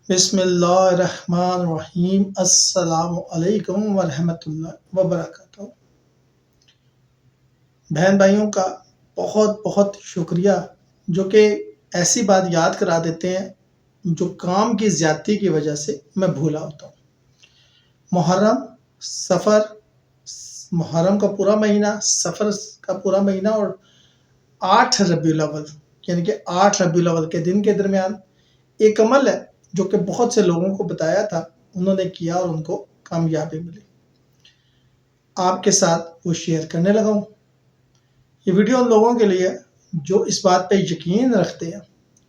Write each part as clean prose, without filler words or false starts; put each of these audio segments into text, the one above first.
بسم اللہ الرحمن الرحیم۔ السلام علیکم ورحمۃ اللہ وبرکاتہ۔ بہن بھائیوں کا بہت بہت شکریہ جو کہ ایسی بات یاد کرا دیتے ہیں جو کام کی زیادتی کی وجہ سے میں بھولا ہوتا ہوں۔ محرم، سفر، محرم کا پورا مہینہ، سفر کا پورا مہینہ اور 8 ربیع الاول یعنی کہ 8 ربیع الاول کے دن کے درمیان ایک عمل ہے جو کہ بہت سے لوگوں کو بتایا تھا، انہوں نے کیا اور ان کو کامیابی ملی۔ آپ کے ساتھ وہ شیئر کرنے لگا ہوں۔ یہ ویڈیو ان لوگوں کے لیے جو اس بات پہ یقین رکھتے ہیں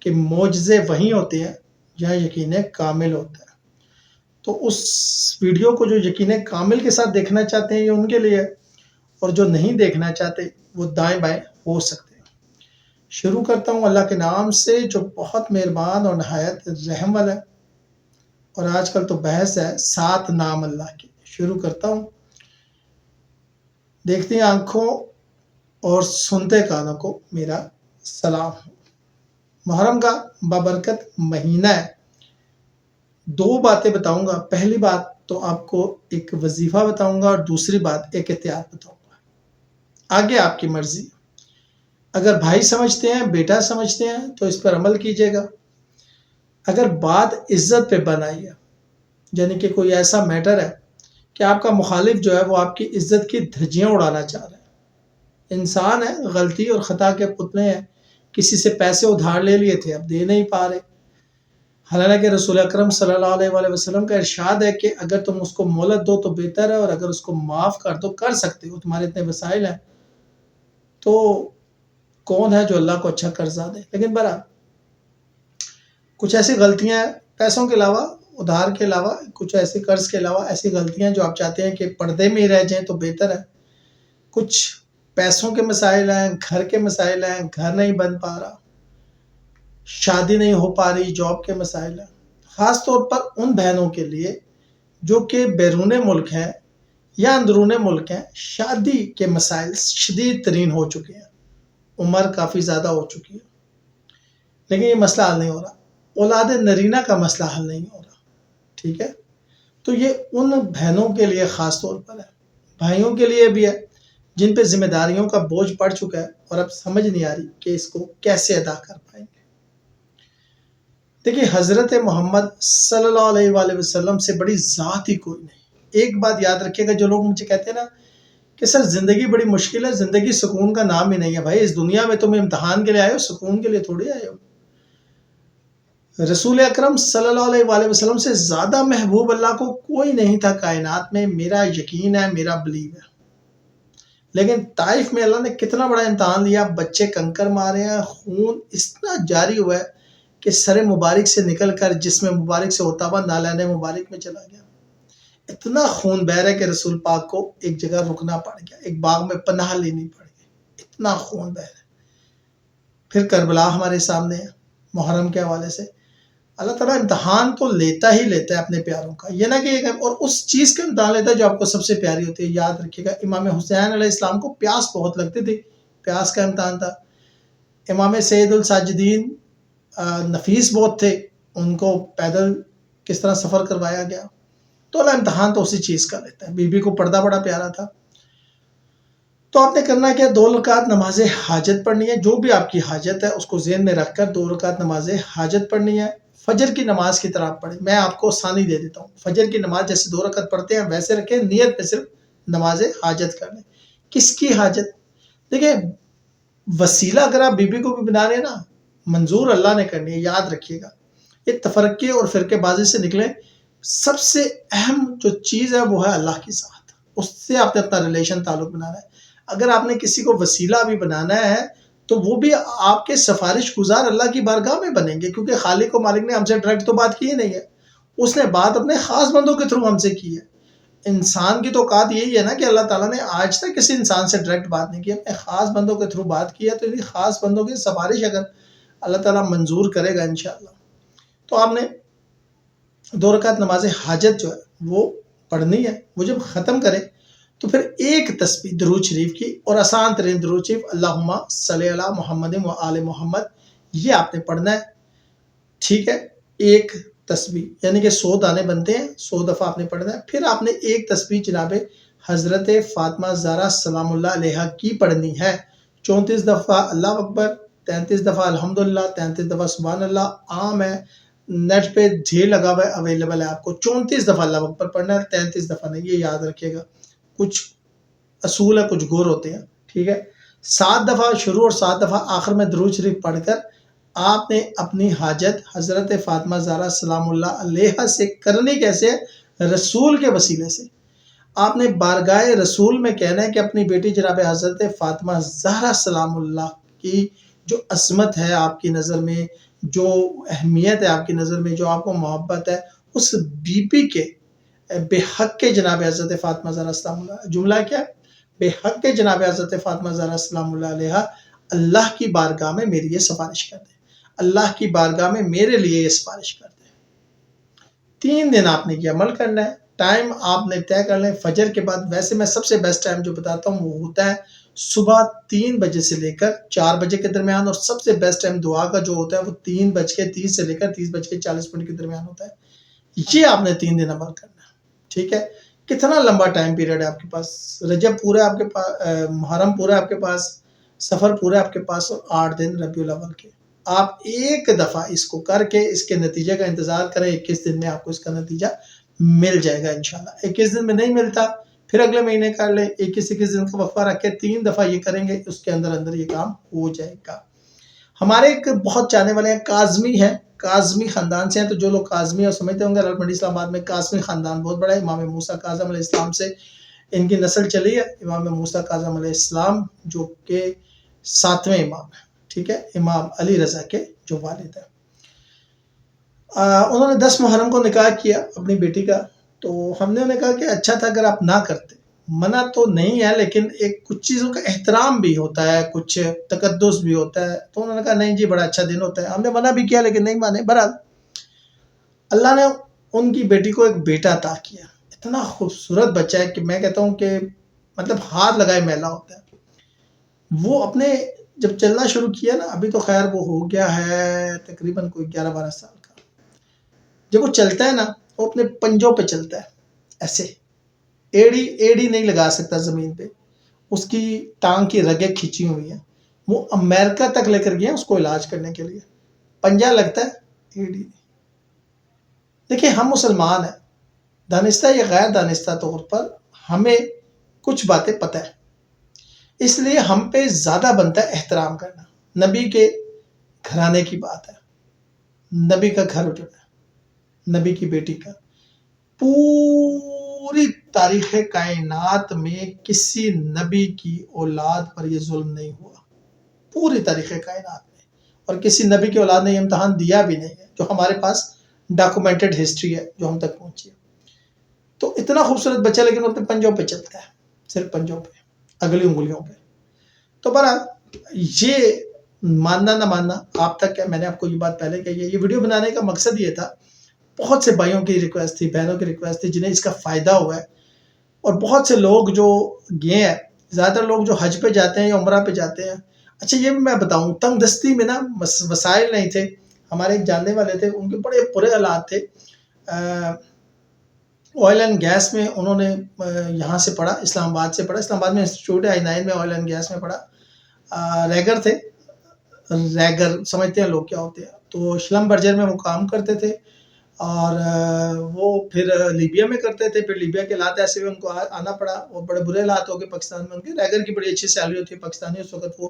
کہ معجزے وہیں ہوتے ہیں جہاں یقین کامل ہوتا ہے۔ تو اس ویڈیو کو جو یقین کامل کے ساتھ دیکھنا چاہتے ہیں یہ ان کے لیے، اور جو نہیں دیکھنا چاہتے وہ دائیں بائیں ہو سکتے ہیں۔ شروع کرتا ہوں اللہ کے نام سے جو بہت مہربان اور نہایت رحم والا ہے، اور آج کل تو بحث ہے 7 نام اللہ کے۔ شروع کرتا ہوں۔ دیکھتی آنکھوں اور سنتے کانوں کو میرا سلام ہو۔ محرم کا بابرکت مہینہ ہے۔ 2 باتیں بتاؤں گا۔ پہلی بات تو آپ کو ایک وظیفہ بتاؤں گا اور دوسری بات ایک احتیاط بتاؤں گا، آگے آپ کی مرضی۔ اگر بھائی سمجھتے ہیں، بیٹا سمجھتے ہیں تو اس پر عمل کیجیے گا۔ اگر بات عزت پہ بنائی ہے، یعنی کہ کوئی ایسا میٹر ہے کہ آپ کا مخالف جو ہے وہ آپ کی عزت کی دھجیاں اڑانا چاہ رہے ہیں، انسان ہے، غلطی اور خطا کے پتلے ہیں، کسی سے پیسے ادھار لے لیے تھے اب دے نہیں پا رہے، حالانکہ رسول اکرم صلی اللہ علیہ وآلہ وسلم کا ارشاد ہے کہ اگر تم اس کو مہلت دو تو بہتر ہے، اور اگر اس کو معاف کر دو، کر سکتے ہو، تمہارے اتنے وسائل ہیں، تو کون ہے جو اللہ کو اچھا قرضہ دے۔ لیکن برحال کچھ ایسی غلطیاں ہیں، پیسوں کے علاوہ، ادھار کے علاوہ، کچھ ایسے قرض کے علاوہ ایسی غلطیاں جو آپ چاہتے ہیں کہ پردے میں ہی رہ جائیں تو بہتر ہے۔ کچھ پیسوں کے مسائل ہیں، گھر کے مسائل ہیں، گھر نہیں بن پا رہا، شادی نہیں ہو پا رہی، جاب کے مسائل ہیں۔ خاص طور پر ان بہنوں کے لیے جو کہ بیرون ملک ہیں یا اندرون ملک ہیں، شادی کے مسائل شدید ترین ہو چکے ہیں، عمر کافی زیادہ ہو چکی ہے، لیکن یہ مسئلہ حل نہیں ہو رہا۔ اولاد نرینہ کا مسئلہ حل نہیں ہو رہا، ٹھیک ہے؟ تو یہ ان بہنوں کے لیے خاص طور پر ہے، بھائیوں کے لیے بھی ہے جن پہ ذمہ داریوں کا بوجھ پڑ چکا ہے اور اب سمجھ نہیں آ رہی کہ اس کو کیسے ادا کر پائیں گے۔ دیکھیے، حضرت محمد صلی اللہ علیہ وآلہ وسلم سے بڑی ذات ہی کوئی نہیں۔ ایک بات یاد رکھیے گا، جو لوگ مجھے کہتے ہیں نا کہ سر زندگی بڑی مشکل ہے، زندگی سکون کا نام ہی نہیں ہے۔ بھائی، اس دنیا میں تم امتحان کے لیے آئے ہو، سکون کے لیے تھوڑی آئے ہو۔ رسول اکرم صلی اللہ علیہ وآلہ وسلم سے زیادہ محبوب اللہ کو کوئی نہیں تھا کائنات میں، میرا یقین ہے، میرا بلیو ہے۔ لیکن طائف میں اللہ نے کتنا بڑا امتحان لیا، بچے کنکر مارے ہیں، خون اتنا جاری ہوا ہے کہ سر مبارک سے نکل کر جسم مبارک سے ہوتا ہوا نالین مبارک میں چلا گیا۔ اتنا خون بہ رہا ہے کہ رسول پاک کو ایک جگہ رکنا پڑ گیا، ایک باغ میں پناہ لینی پڑ گئی، اتنا خون بہ رہا ہے۔ پھر کربلا ہمارے سامنے ہے محرم کے حوالے سے۔ اللہ تعالیٰ امتحان تو لیتا ہی لیتا ہے اپنے پیاروں کا، یہ نہ کہ اور اس چیز کا امتحان لیتا ہے جو آپ کو سب سے پیاری ہوتی ہے۔ یاد رکھیے گا، امام حسین علیہ السلام کو پیاس بہت لگتی تھی، پیاس کا امتحان تھا۔ امام سید الساجدین نفیس بہت تھے، ان کو پیدل کس طرح سفر کروایا گیا، تو اللہ امتحان تو اسی چیز کا لیتا ہے۔ بی بی کو پردہ بڑا پیارا تھا، تو آپ نے کرنا کیا، 2 رکعت نماز حاجت پڑھنی ہے۔ جو بھی آپ کی حاجت ہے اس کو ذہن میں رکھ کر 2 رکعت نماز حاجت پڑھنی ہے۔ فجر کی نماز کی طرح پڑھیں، میں آپ کو آسانی دے دیتا ہوں۔ فجر کی نماز جیسے 2 رکعت پڑھتے ہیں ویسے رکھیں، نیت میں صرف نماز حاجت کر لیں۔ کس کی حاجت؟ دیکھیں، وسیلہ اگر آپ بی بی کو بھی بنا رہے ہیں نا، منظور اللہ نے کرنی ہے، یاد رکھیے گا۔ یہ تفرقے اور فرقے بازی سے نکلیں، سب سے اہم جو چیز ہے وہ ہے اللہ کی ذات، اس سے آپ نے اپنا ریلیشن تعلق بنانا ہے۔ اگر آپ نے کسی کو وسیلہ بھی بنانا ہے تو وہ بھی آپ کے سفارش گزار اللہ کی بارگاہ میں بنیں گے، کیونکہ خالق و مالک نے ہم سے ڈائریکٹ تو بات کی ہی نہیں ہے، اس نے بات اپنے خاص بندوں کے تھرو ہم سے کی ہے۔ انسان کی تو اوقات یہی ہے نا کہ اللہ تعالیٰ نے آج تک کسی انسان سے ڈائریکٹ بات نہیں کی، اپنے خاص بندوں کے تھرو بات کی ہے، تو انہیں خاص بندوں کی سفارش اگر اللہ تعالیٰ منظور کرے گا انشاءاللہ، تو آپ نے 2 رکعت نماز حاجت جو ہے وہ پڑھنی ہے۔ وہ جب ختم کریں تو پھر ایک تسبیح درود شریف کی، اور آسان ترین درود شریف اللہم صلی علی محمد و آل محمد، یہ آپ نے پڑھنا ہے، ٹھیک ہے؟ ایک تسبیح، یعنی کہ 100 دانے بنتے ہیں، 100 دفعہ آپ نے پڑھنا ہے. پھر آپ نے ایک تسبیح جناب حضرت فاطمہ زہرا سلام اللہ علیہ کی پڑھنی ہے. 34 دفعہ اللہ اکبر، 33 دفعہ الحمدللہ، 33 دفعہ سبحان اللہ. عام ہے، نیٹ پہ ڈھیر لگا ہوا ہے، اویلیبل ہے. آپ کو 34 دفعہ اللہ اکبر پڑھنا ہے، 33 دفعہ نہیں. یہ یاد رکھیے گا، کچھ اصول ہے، کچھ گور ہوتے ہیں. ٹھیک ہے. 7 دفعہ شروع اور 7 دفعہ آخر میں درود شریف پڑھ کر آپ نے اپنی حاجت حضرت فاطمہ زہرا سلام اللہ علیہ سے کرنی. کیسے؟ رسول کے وسیلے سے. آپ نے بارگاہ رسول میں کہنا ہے کہ اپنی بیٹی جناب حضرت فاطمہ زہرا سلام اللہ کی جو عظمت ہے آپ کی نظر میں، جو اہمیت ہے آپ کی نظر میں، جو آپ کو محبت ہے، اس بی بی کے بے حق کے جناب حضرت فاطمہ زہرا سلام اللہ. جملہ کیا؟ بے حق کے جناب حضرت فاطمہ زہرا سلام اللہ علیہ اللہ کی بارگاہ میں میری یہ سفارش کر دیں، اللہ کی بارگاہ میں میرے لیے یہ سفارش کر دیں. 3 دن آپ نے یہ عمل کرنا ہے. ٹائم آپ نے طے کر لیں فجر کے بعد. ویسے میں سب سے بیسٹ ٹائم جو بتاتا ہوں وہ ہوتا ہے صبح 3 بجے سے لے کر 4 بجے کے درمیان، اور سب سے بیسٹ ٹائم دعا کا جو ہوتا ہے وہ 3:30 سے لے کر 3:40 کے درمیان ہوتا ہے. یہ آپ نے 3 دن عمل کرنا ہے. ٹھیک ہے. کتنا لمبا ٹائم پیریڈ ہے آپ کے پاس؟ رجب پورا ہے آپ کے پاس، محرم پورا ہے آپ کے پاس، سفر پورا ہے آپ کے پاس، اور 8 دن ربیع الاول کے. آپ ایک دفعہ اس کو کر کے اس کے نتیجے کا انتظار کریں. 21 دن میں آپ کو اس کا نتیجہ مل جائے گا انشاءاللہ. 21 دن میں نہیں ملتا پھر اگلے مہینے کر لیں. 21 دن کا وقفہ رکھ کے 3 دفعہ یہ کریں گے، اس کے اندر یہ کام ہو جائے گا. ہمارے ایک بہت چاہنے والے ہیں، کاظمی ہیں، کاظمی خاندان سے ہیں. تو جو لوگ کاظمی اور سمجھتے ہوں گے، رال منڈی اسلام آباد میں کاظمی خاندان بہت بڑا ہے. امام موسیٰ کاظم علیہ السلام سے ان کی نسل چلی ہے. امام موسیٰ کاظم علیہ السلام جو کہ 7ویں امام ہیں. ٹھیک ہے. امام علی رضا کے جو والد ہیں. انہوں نے 10 محرم کو نکاح کیا اپنی بیٹی کا. تو ہم نے انہیں کہا کہ اچھا تھا اگر آپ نہ کرتے. منع تو نہیں ہے، لیکن ایک کچھ چیزوں کا احترام بھی ہوتا ہے، کچھ تقدس بھی ہوتا ہے. تو انہوں نے کہا نہیں جی بڑا اچھا دن ہوتا ہے. ہم نے منع بھی کیا لیکن نہیں مانے. بہرحال اللہ نے ان کی بیٹی کو ایک بیٹا عطا کیا. اتنا خوبصورت بچہ ہے کہ میں کہتا ہوں کہ مطلب ہاتھ لگائے میلا ہوتا ہے. وہ اپنے جب چلنا شروع کیا نا، ابھی تو خیر وہ ہو گیا ہے تقریباً کوئی 11-12 سال کا. جب وہ چلتا ہے نا، وہ اپنے پنجوں پہ چلتا ہے ایسے. ایڑی نہیں لگا سکتا زمین پہ. اس کی ٹانگ کی رگیں کھینچی ہوئی ہیں. وہ امریکہ تک لے کر گیا اس کو علاج کرنے کے لیے. پنجہ لگتا ہے، ایڑی نہیں. دیکھیں ہم مسلمان ہیں، دانستہ یا غیر دانستہ طور پر ہمیں کچھ باتیں پتہ ہے. اس لیے ہم پہ زیادہ بنتا ہے احترام کرنا. نبی کے گھرانے کی بات ہے، نبی کا گھر اجڑا ہے، نبی کی بیٹی کا. پوری تاریخ کائنات میں کسی نبی کی اولاد پر یہ ظلم نہیں ہوا، پوری تاریخ کائنات میں. اور کسی نبی کی اولاد نے یہ امتحان دیا بھی نہیں ہے، جو ہمارے پاس ڈاکومنٹڈ ہسٹری ہے جو ہم تک پہنچی ہے. تو اتنا خوبصورت بچہ لیکن وہ اپنے پنجوں پہ چلتا ہے، صرف پنجوں پہ، اگلی انگلیوں پہ. تو برحال یہ ماننا نہ ماننا آپ تک ہے. میں نے آپ کو یہ بات پہلے کہی ہے. یہ ویڈیو بنانے کا مقصد یہ تھا، بہت سے بھائیوں کی ریکویسٹ تھی، بہنوں کی ریکویسٹ تھی جنہیں اس کا فائدہ ہوا ہے. اور بہت سے لوگ جو گئے ہیں، زیادہ تر لوگ جو حج پہ جاتے ہیں یا عمرہ پہ جاتے ہیں. اچھا یہ بھی میں بتاؤں، تنگ دستی میں نا وسائل نہیں تھے. ہمارے ایک جاننے والے تھے، ان کے بڑے برے حالات تھے. آئل اینڈ گیس میں انہوں نے یہاں سے پڑھا، اسلام آباد سے پڑھا. اسلام آباد میں انسٹیٹیوٹ ہے I9 میں، آئل اینڈ گیس میں پڑھا. ریگر تھے، ریگر سمجھتے ہیں لوگ کیا ہوتے ہیں. تو شلم برجر میں وہ کام کرتے تھے، اور وہ پھر لیبیا میں کرتے تھے. پھر لیبیا کے حالات ایسے ہوئے ان کو آنا پڑا، اور بڑے برے حالات ہو گئے پاکستان میں. ان کے ریگر کی بڑی اچھی سیلری ہوتی ہے پاکستانی. اس وقت وہ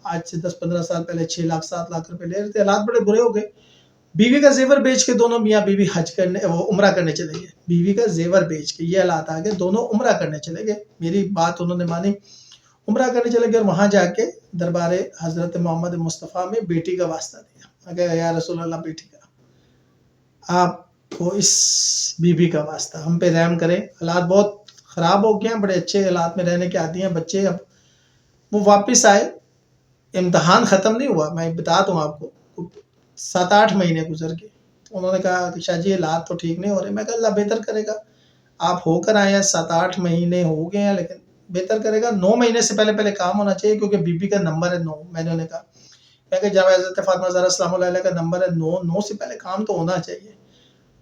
آج سے 10-15 سال پہلے 6 لاکھ 7 لاکھ روپے لے رہے تھے. حالات بڑے برے ہو گئے. بیوی کا زیور بیچ کے دونوں میاں بیوی حج کرنے، وہ عمرہ کرنے چلے گئے. بیوی کا زیور بیچ کے یہ حالات آ گئے، دونوں عمرہ کرنے چلے گئے. میری بات انہوں نے مانی، عمرہ کرنے چلے گئے. اور وہاں جا کے دربار حضرت محمد مصطفیٰ میں بیٹی کا واسطہ دیا. اگر یا رسول اللہ، بیٹی کا آپ کو اس بی بی کا واسطہ ہم پہ رحم کریں. حالات بہت خراب ہو گئے ہیں، بڑے اچھے حالات میں رہنے کے عادی ہیں بچے. اب وہ واپس آئے، امتحان ختم نہیں ہوا. میں بتا دوں آپ کو، 7-8 مہینے گزر گئے. انہوں نے کہا کہ شاہ جی حالات تو ٹھیک نہیں ہو رہے. میں کہا اللہ بہتر کرے گا. آپ ہو کر آئے ہیں، 7-8 مہینے ہو گئے ہیں، لیکن بہتر کرے گا. 9 مہینے سے پہلے کام ہونا چاہیے، کیونکہ بی بی کا نمبر ہے 9. میں نے انہیں کہا کہ جب حضرت فاطمہ زہرا السلام علیہ کا نمبر ہے 9 سے پہلے کام تو ہونا چاہیے.